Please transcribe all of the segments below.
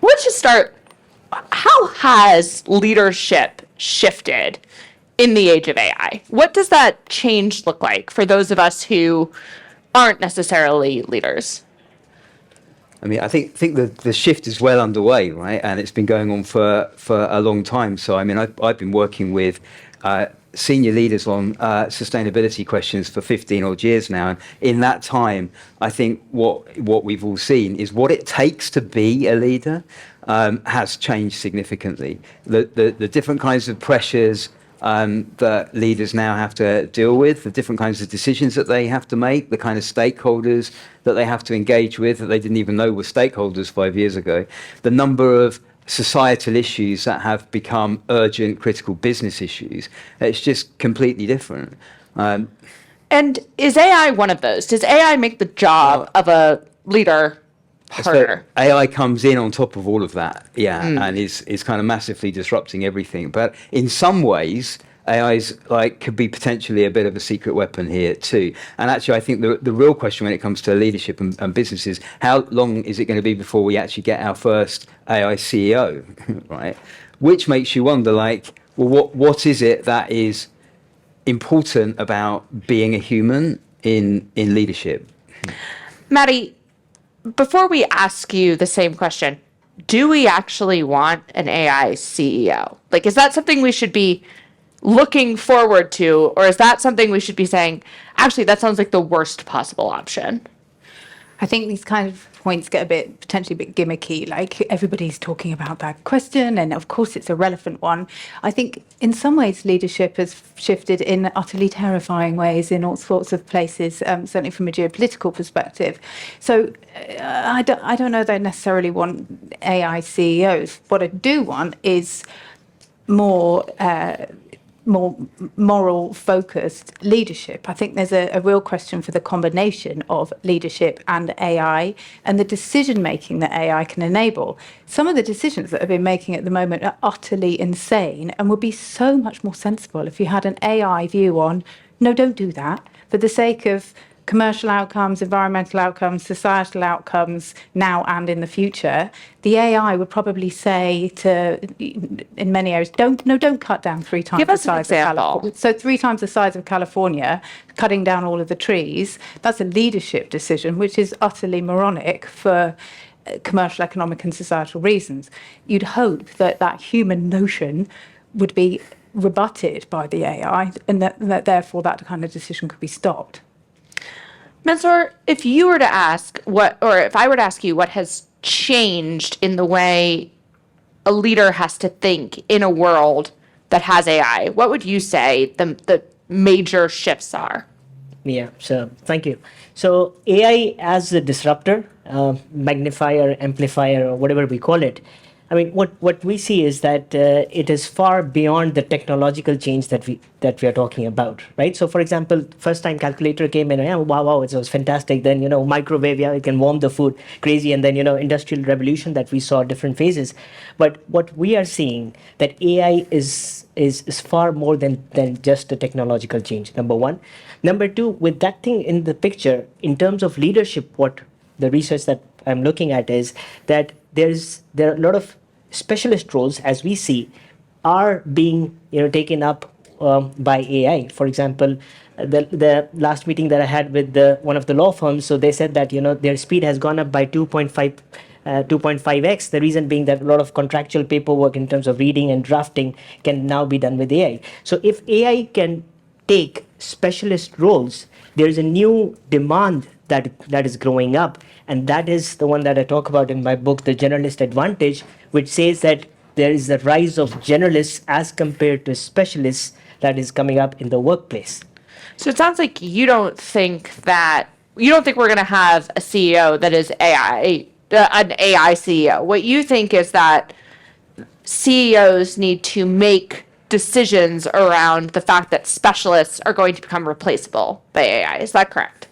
Let's just start. How has leadership shifted in the age of AI? What does that change look like for those of us who aren't necessarily leaders? I mean, I think the shift is well underway, right? And it's been going on for a long time. So, I mean, I've been working with senior leaders on sustainability questions for 15 odd years now. And in that time, I think what we've all seen is what it takes to be a leader has changed significantly. The different kinds of pressures that leaders now have to deal with, the different kinds of decisions that they have to make, the kind of stakeholders that they have to engage with that they didn't even know were stakeholders 5 years ago, the number of societal issues that have become urgent, critical business issues, it's just completely different. And is AI one of those? Does AI make the job of a leader harder? AI comes in on top of all of that, and is kind of massively disrupting everything. But in some ways, AI's could be potentially a bit of a secret weapon here too. And actually, I think the real question when it comes to leadership and business is how long is it going to be before we actually get our first AI CEO, right? Which makes you wonder, what is it that is important about being a human in leadership? Maddy, before we ask you the same question, do we actually want an AI CEO? Is that something we should be looking forward to, or is that something we should be saying, actually, that sounds like the worst possible option? I think these kind of points get potentially a bit gimmicky, everybody's talking about that question, and of course it's a relevant one. I think in some ways leadership has shifted in utterly terrifying ways in all sorts of places, certainly from a geopolitical perspective. So I don't know that I necessarily want AI CEOs. What I do want is more moral focused leadership. I think there's a real question for the combination of leadership and AI and the decision making that AI can enable. Some of the decisions that have been making at the moment are utterly insane and would be so much more sensible if you had an AI view on, no, don't do that, for the sake of commercial outcomes, environmental outcomes, societal outcomes now and in the future. The AI would probably say to, in many areas, don't cut down 3 times the size of California. So 3 times the size of California, cutting down all of the trees, that's a leadership decision, which is utterly moronic for commercial, economic and societal reasons. You'd hope that that human notion would be rebutted by the AI and that therefore that kind of decision could be stopped. Mansoor, if you were to ask if I were to ask you what has changed in the way a leader has to think in a world that has AI, what would you say the major shifts are? Yeah, so thank you. So AI as a disruptor, magnifier, amplifier, or whatever we call it, I mean, what we see is that it is far beyond the technological change that we are talking about, right? So, for example, first time calculator came in, wow, it was fantastic. Then, microwave, it can warm the food, crazy. And then, industrial revolution that we saw different phases. But what we are seeing that AI is far more than just a technological change, number one. Number two, with that thing in the picture, in terms of leadership, what the research that I'm looking at is that there are a lot of specialist roles, as we see, are being taken up by AI. For example, the last meeting that I had with one of the law firms, so they said that their speed has gone up by 2.5x. The reason being that a lot of contractual paperwork in terms of reading and drafting can now be done with AI. So if AI can take specialist roles, there is a new demand that is growing up. And that is the one that I talk about in my book, The Generalist Advantage, which says that there is a rise of generalists as compared to specialists that is coming up in the workplace. So it sounds like you don't think we're going to have a CEO that is AI, an AI CEO. What you think is that CEOs need to make decisions around the fact that specialists are going to become replaceable by AI. Is that correct?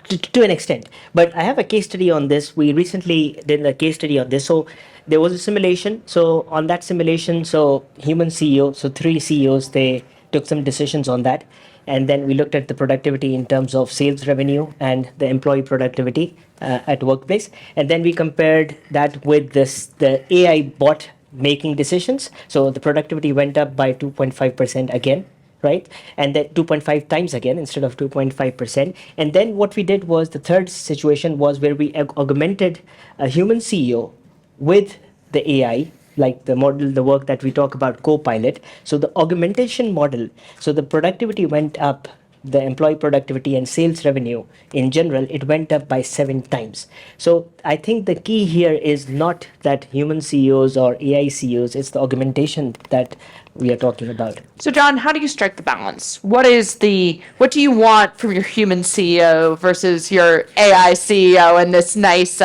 To an extent. But I have a case study on this. We recently did a case study on this. So there was a simulation. So on that simulation, so human CEO, so 3 CEOs, they took some decisions on that. And then we looked at the productivity in terms of sales revenue and the employee productivity at workplace. And then we compared that with the AI bot making decisions. So the productivity went up by 2.5% again, right? And then 2.5 times again instead of 2.5%. And then what we did was, the third situation was where we augmented a human CEO with the AI, like the model, the work that we talk about, Copilot. So the augmentation model, so the productivity went up, the employee productivity and sales revenue in general, it went up by 7 times. So I think the key here is not that human CEOs or AI CEOs, it's the augmentation that we are talking about. So, John, how do you strike the balance? What do you want from your human CEO versus your AI CEO in this nice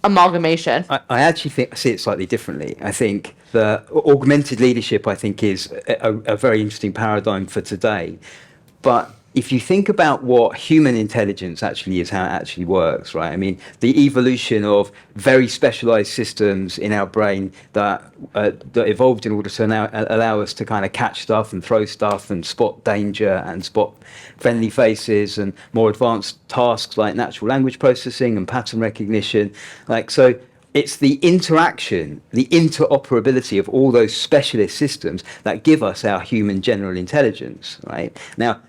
amalgamation? I actually see it slightly differently. I think the augmented leadership, I think, is a very interesting paradigm for today. But if you think about what human intelligence actually is, how it actually works, right? I mean, the evolution of very specialized systems in our brain that evolved in order to now allow us to kind of catch stuff and throw stuff and spot danger and spot friendly faces, and more advanced tasks like natural language processing and pattern recognition. So it's the interaction, the interoperability of all those specialist systems that give us our human general intelligence, right? Now,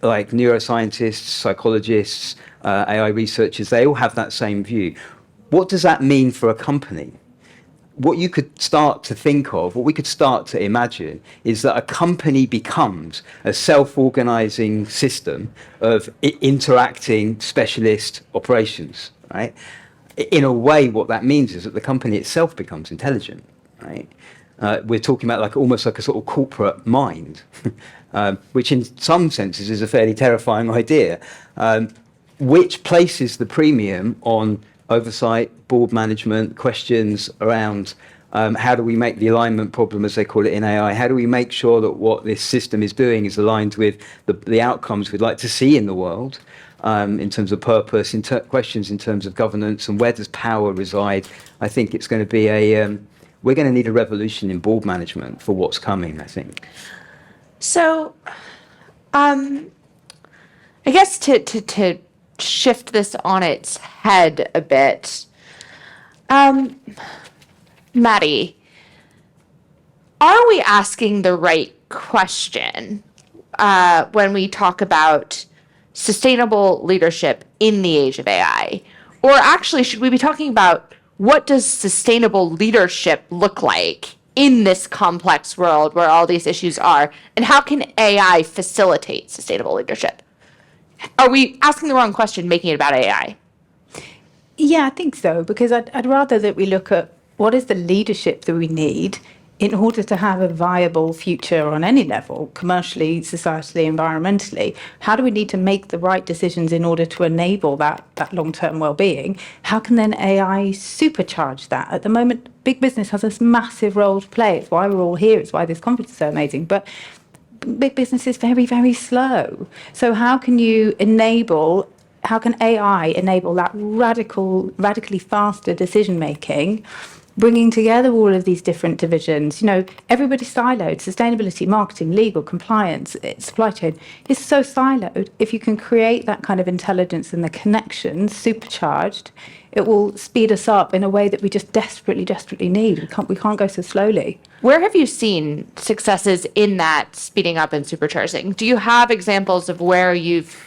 like neuroscientists, psychologists, AI researchers, they all have that same view. What does that mean for a company? What you could start to think of, what we could start to imagine, is that a company becomes a self-organizing system of interacting specialist operations, right? In a way, what that means is that the company itself becomes intelligent, right? We're talking about almost like a sort of corporate mind, which in some senses is a fairly terrifying idea, which places the premium on oversight, board management, questions around how do we make the alignment problem, as they call it in AI, how do we make sure that what this system is doing is aligned with the outcomes we'd like to see in the world, in terms of purpose, questions in terms of governance, and where does power reside. I think it's going to be we're going to need a revolution in board management for what's coming, I think. So, I guess to shift this on its head a bit, Maddy, are we asking the right question when we talk about sustainable leadership in the age of AI? Or actually, should we be talking about what does sustainable leadership look like in this complex world where all these issues are, and how can AI facilitate sustainable leadership? Are we asking the wrong question, making it about AI? Yeah, I think so, because I'd rather that we look at what is the leadership that we need in order to have a viable future on any level, commercially, societally, environmentally. How do we need to make the right decisions in order to enable that long-term well-being? How can then AI supercharge that? At the moment, big business has this massive role to play. It's why we're all here. It's why this conference is so amazing. But big business is very, very slow. So how can AI enable that radically faster decision-making, bringing together all of these different divisions? Everybody's siloed. Sustainability, marketing, legal, compliance, supply chain is so siloed. If you can create that kind of intelligence and the connections supercharged, it will speed us up in a way that we just desperately, desperately need. We can't go so slowly. Where have you seen successes in that speeding up and supercharging? Do you have examples of where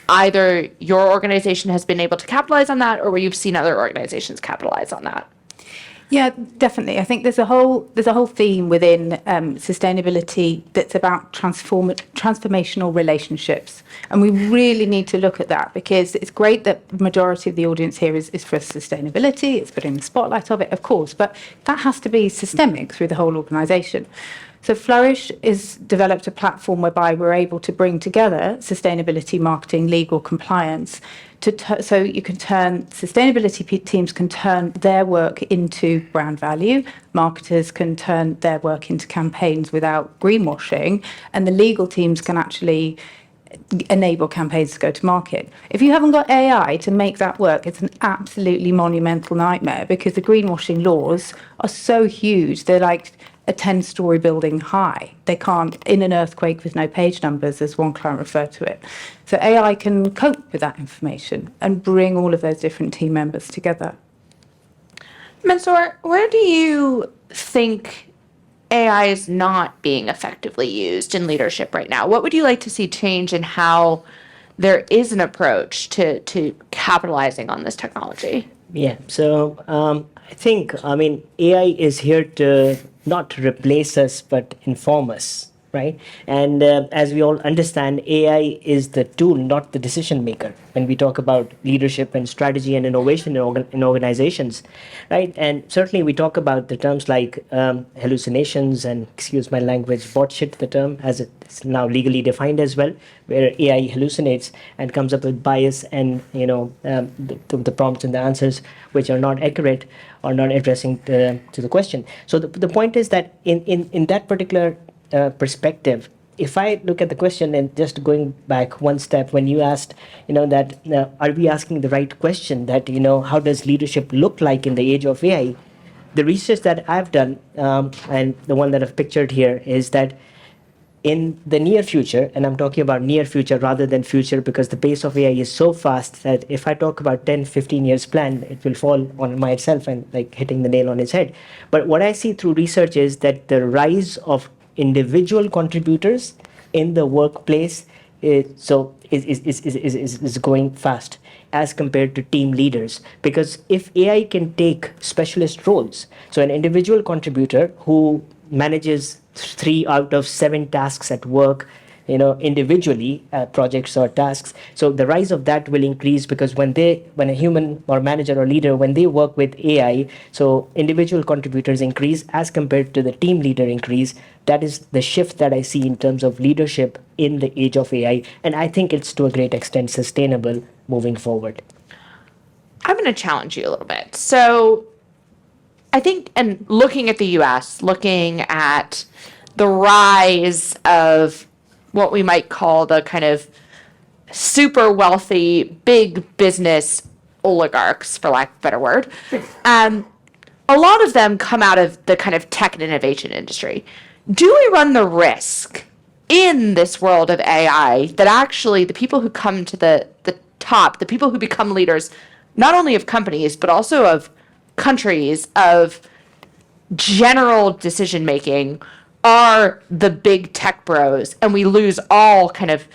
either your organization has been able to capitalize on that, or where you've seen other organizations capitalize on that? Yeah, definitely. I think there's a whole theme within sustainability that's about transformational relationships, and we really need to look at that, because it's great that the majority of the audience here is for sustainability. It's putting the spotlight of it, of course, but that has to be systemic through the whole organisation. So Flourish has developed a platform whereby we're able to bring together sustainability, marketing, legal, compliance, so you can sustainability teams can turn their work into brand value, marketers can turn their work into campaigns without greenwashing, and the legal teams can actually enable campaigns to go to market. If you haven't got AI to make that work, it's an absolutely monumental nightmare, because the greenwashing laws are so huge. They're like a 10-story building high. They can't, in an earthquake with no page numbers, as one client referred to it. So AI can cope with that information and bring all of those different team members together. Mansoor, where do you think AI is not being effectively used in leadership right now? What would you like to see change in how there is an approach to capitalizing on this technology? Yeah, so I think, AI is here to not to replace us, but inform us, right? And as we all understand, AI is the tool, not the decision maker. When we talk about leadership and strategy and innovation in organizations, right? And certainly we talk about the terms like hallucinations and, excuse my language, botshit, the term as it's now legally defined as well, where AI hallucinates and comes up with bias and the prompts and the answers which are not accurate or not addressing to the question. So the point is that in that particular perspective, if I look at the question and just going back one step, when you asked, that are we asking the right question? That how does leadership look like in the age of AI? The research that I've done and the one that I've pictured here is that in the near future, and I'm talking about near future rather than future because the pace of AI is so fast that if I talk about 10, 15 years plan, it will fall on myself and like hitting the nail on its head. But what I see through research is that the rise of individual contributors in the workplace is going fast as compared to team leaders. Because if AI can take specialist roles, so an individual contributor who manages 3 out of 7 tasks at work, individually, projects or tasks. So the rise of that will increase because when a human or manager or leader, when they work with AI, so individual contributors increase as compared to the team leader increase. That is the shift that I see in terms of leadership in the age of AI. And I think it's to a great extent sustainable moving forward. I'm going to challenge you a little bit. So I think, and looking at the US, looking at the rise of what we might call the kind of super wealthy, big business oligarchs, for lack of a better word, a lot of them come out of the kind of tech and innovation industry. Do we run the risk in this world of AI that actually the people who come to the top, the people who become leaders, not only of companies, but also of countries, of general decision making, are the big tech bros, and we lose all kind of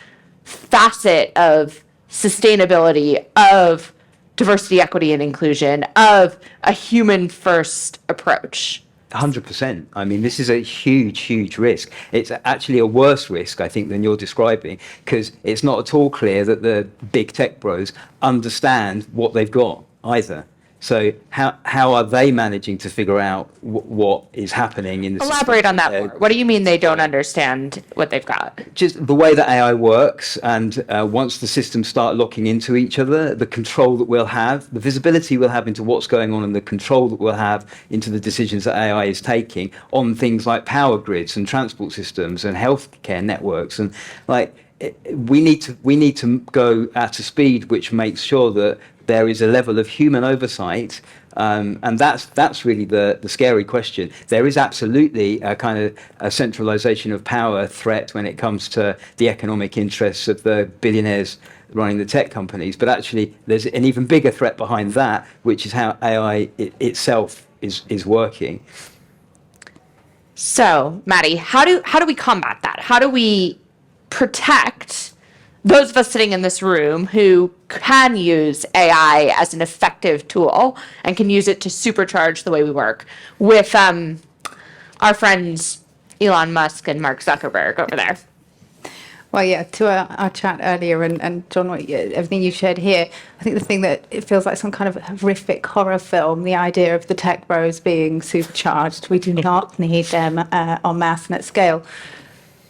facet of sustainability, of diversity, equity, and inclusion, of a human first approach? 100%. I mean, this is a huge, huge risk. It's actually a worse risk, I think, than you're describing, because it's not at all clear that the big tech bros understand what they've got either. So how are they managing to figure out what is happening in the Elaborate on that more. What do you mean they don't understand what they've got? Just the way that AI works, and once the systems start locking into each other, the control that we'll have, the visibility we'll have into what's going on, and the control that we'll have into the decisions that AI is taking on things like power grids and transport systems and healthcare networks, and we need to go at a speed which makes sure that there is a level of human oversight, and that's really the scary question. There is absolutely a kind of a centralization of power threat when it comes to the economic interests of the billionaires running the tech companies, but actually there's an even bigger threat behind that, which is how AI itself is working. So, Maddy, how do we combat that? How do we protect those of us sitting in this room who can use AI as an effective tool and can use it to supercharge the way we work with our friends Elon Musk and Mark Zuckerberg over there? Well, yeah, to our chat earlier, and Jon, everything you shared here, I think the thing that it feels like some kind of horrific horror film, the idea of the tech bros being supercharged. We do not need them en masse and at scale.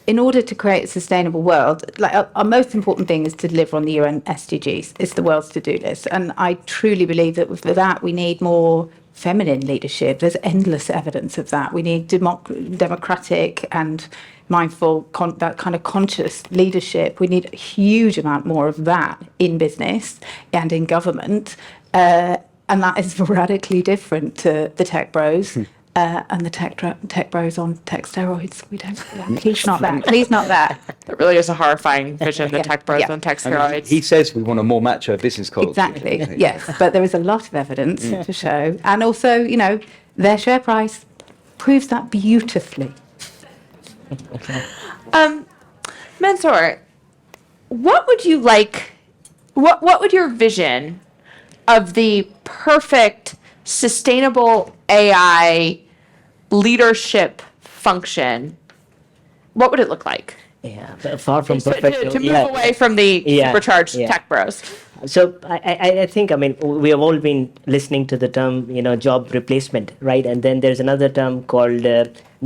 In order to create a sustainable world, our most important thing is to deliver on the UN SDGs. It's the world's to-do list. And I truly believe that for that, we need more feminine leadership. There's endless evidence of that. We need democratic and mindful, that kind of conscious leadership. We need a huge amount more of that in business and in government. And that is radically different to the tech bros. and the tech bros on tech steroids. We don't. Please not that. Please not that. That really is a horrifying vision, the tech bros yeah. on tech I mean, steroids. he says we want a more macho business culture. Exactly. Yes, but there is a lot of evidence to show, and also, their share price proves that beautifully. Mansoor, what would you like, what would your vision of the perfect sustainable AI leadership function, what would it look like? Yeah, but far from To perfect. move away from the Yeah, supercharged yeah. tech bros. So I think, I mean, we have all been listening to the term, job replacement, right? And then there's another term called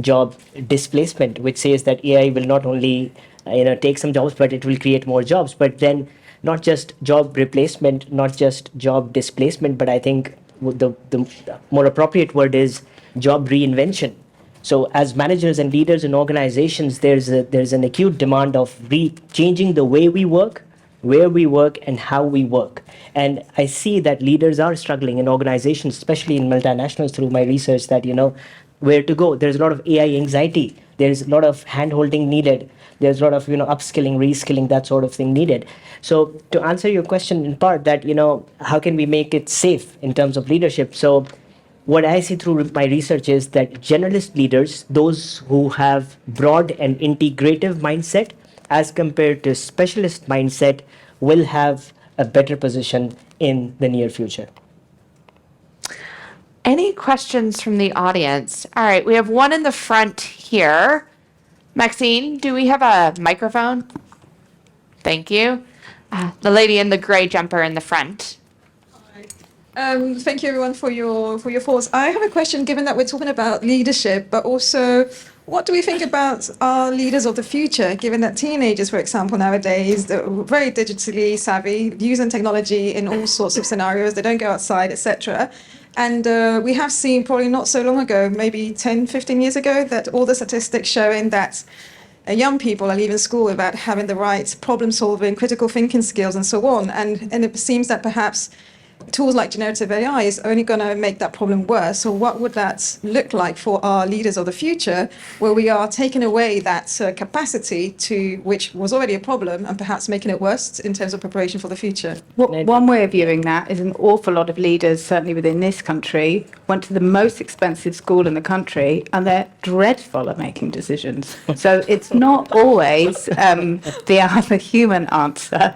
job displacement, which says that AI will not only, take some jobs, but it will create more jobs. But then not just job replacement, not just job displacement, but I think the more appropriate word is job reinvention. So as managers and leaders in organizations, there's an acute demand of changing the way we work, where we work, and how we work. And I see that leaders are struggling in organizations, especially in multinationals, through my research, that where to go. There's a lot of AI anxiety. There's a lot of hand-holding needed. There's a lot of upskilling, reskilling, that sort of thing needed. So to answer your question in part, that how can we make it safe in terms of leadership? So what I see through my research is that generalist leaders, those who have broad and integrative mindset as compared to specialist mindset, will have a better position in the near future. Any questions from the audience? All right, we have one in the front here. Maxine, do we have a microphone? Thank you. The lady in the gray jumper in the front. Thank you everyone for your thoughts. I have a question, given that we're talking about leadership, but also what do we think about our leaders of the future, given that teenagers, for example, nowadays, they're very digitally savvy, using technology in all sorts of scenarios, they don't go outside, etc. And we have seen probably not so long ago, maybe 10, 15 years ago, that all the statistics showing that young people are leaving school without having the right problem solving, critical thinking skills and so on. And it seems that perhaps tools like generative AI is only going to make that problem worse. So what would that look like for our leaders of the future, where we are taking away that capacity to which was already a problem and perhaps making it worse in terms of preparation for the future? One way of viewing that is an awful lot of leaders, certainly within this country, went to the most expensive school in the country and they're dreadful at making decisions. So it's not always the human answer.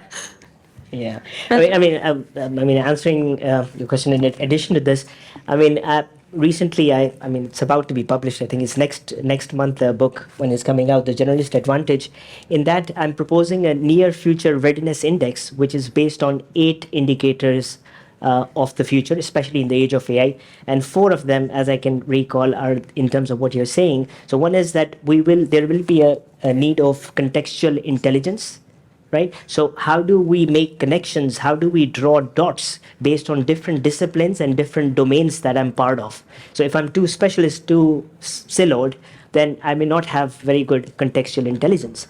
Yeah, I mean, answering your question in addition to this, recently, it's about to be published. I think it's next month. The book, when it's coming out, the Generalist Advantage. In that, I'm proposing a near future readiness index, which is based on 8 indicators of the future, especially in the age of AI. And 4 of them, as I can recall, are in terms of what you're saying. So one is that there will be a need of contextual intelligence. Right? So how do we make connections? How do we draw dots based on different disciplines and different domains that I'm part of? So if I'm too specialist, too siloed, then I may not have very good contextual intelligence.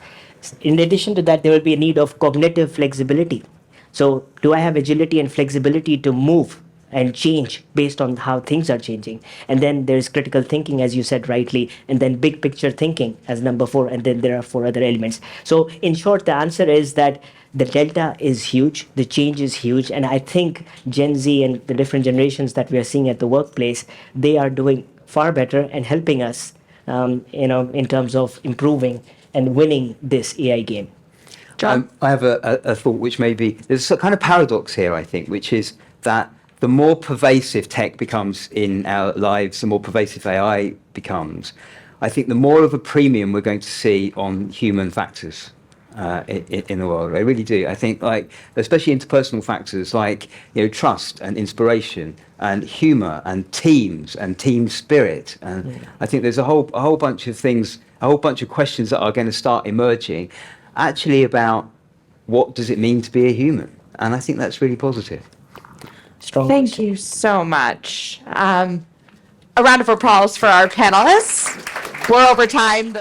In addition to that, there will be a need of cognitive flexibility. So do I have agility and flexibility to move and change based on how things are changing? And then there's critical thinking, as you said rightly, and then big picture thinking as number 4, and then there are 4 other elements. So in short, the answer is that the delta is huge, the change is huge, and I think Gen Z and the different generations that we are seeing at the workplace, they are doing far better and helping us, in terms of improving and winning this AI game. John? I have a thought which there's a kind of paradox here, I think, which is that the more pervasive tech becomes in our lives, the more pervasive AI becomes, I think the more of a premium we're going to see on human factors in the world. I really do. I think, especially interpersonal factors like trust and inspiration and humor and teams and team spirit. And I think there's a whole bunch of things, a whole bunch of questions that are going to start emerging actually about what does it mean to be a human. And I think that's really positive. Thank you so much. A round of applause for our panelists. We're over time.